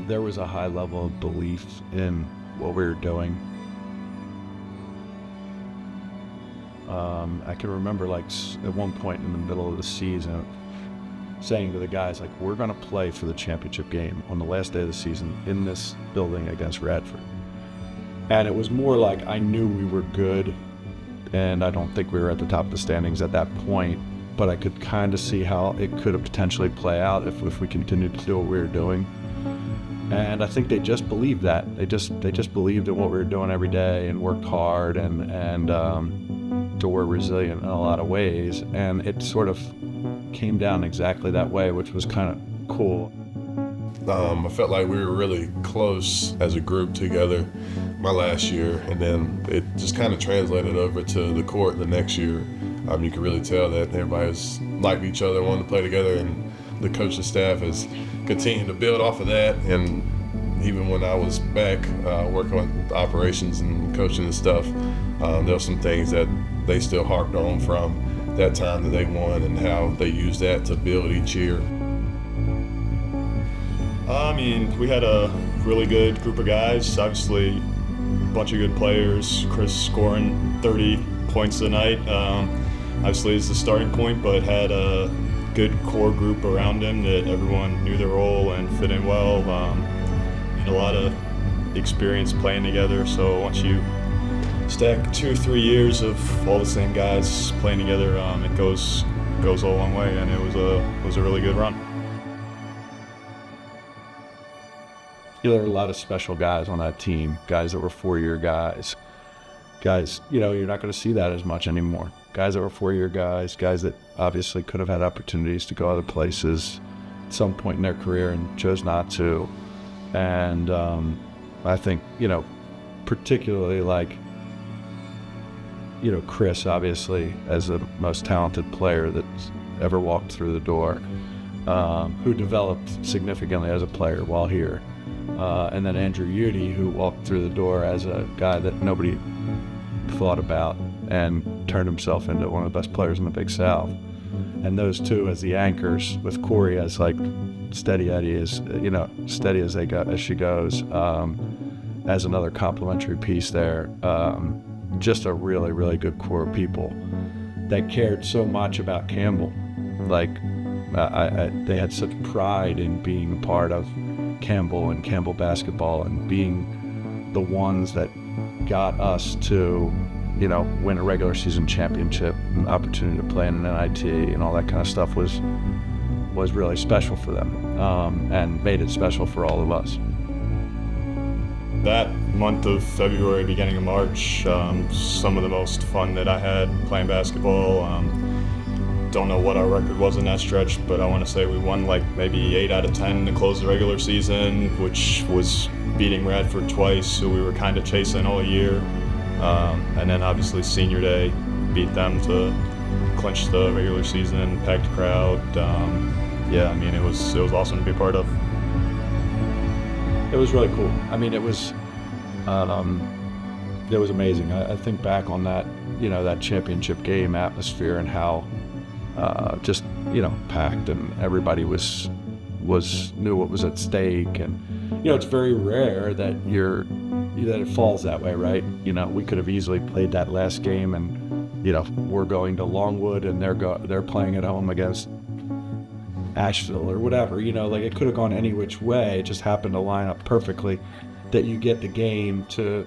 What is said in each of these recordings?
there was a high level of belief in what we were doing. I can remember like at one point in the middle of the season saying to the guys, like, we're going to play for the championship game on the last day of the season in this building against Radford. And it was more like I knew we were good, and I don't think we were at the top of the standings at that point, but I could kind of see how it could have potentially play out if we continued to do what we were doing. And I think they just believed that. They just believed in what we were doing every day and worked hard and were resilient in a lot of ways. And it sort of came down exactly that way, which was kind of cool. I felt like we were really close as a group together my last year, and then it just kind of translated over to the court the next year. You could really tell that everybody's liked each other, wanted to play together, and the coaching staff has continued to build off of that. And even when I was back working on operations and coaching and stuff, there were some things that they still harped on from that time that they won and how they used that to build each year. I mean, we had a really good group of guys, obviously a bunch of good players. Chris scoring 30 points a night, obviously is the starting point, but had a good core group around him that everyone knew their role and fit in well. And a lot of experience playing together, so once you stack 2 or 3 years of all the same guys playing together, it goes a long way, and it was a really good run. There were a lot of special guys on that team, guys that were 4-year guys. Guys, you're not going to see that as much anymore. Guys that were 4-year guys that obviously could have had opportunities to go other places at some point in their career and chose not to. And I think, particularly like, Chris, obviously, as the most talented player that's ever walked through the door, who developed significantly as a player while here. And then Andrew Udy, who walked through the door as a guy that nobody thought about and turned himself into one of the best players in the Big South. And those two as the anchors, with Corey as like steady as she goes, as another complementary piece there. Just a really, really good core of people that cared so much about Campbell. Like, they had such pride in being a part of Campbell and Campbell basketball and being the ones that got us to, win a regular season championship, an opportunity to play in an NIT and all that kind of stuff was really special for them, and made it special for all of us. That month of February, beginning of March, some of the most fun that I had playing basketball. Don't know what our record was in that stretch, but I want to say we won like maybe 8 out of 10 to close the regular season, which was beating Radford twice, so we were kind of chasing all year. And then obviously senior day, beat them to clinch the regular season, packed crowd. It was awesome to be a part of. It was really cool. I mean, it was amazing. I think back on that, that championship game atmosphere and how just packed, and everybody knew what was at stake. And it's very rare that it falls that way, right? We could have easily played that last game, and we're going to Longwood, and they're playing at home against Asheville or whatever. Like, it could have gone any which way. It just happened to line up perfectly that you get the game to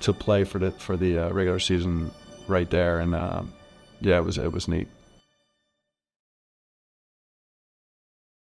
play for the regular season right there. And it was neat.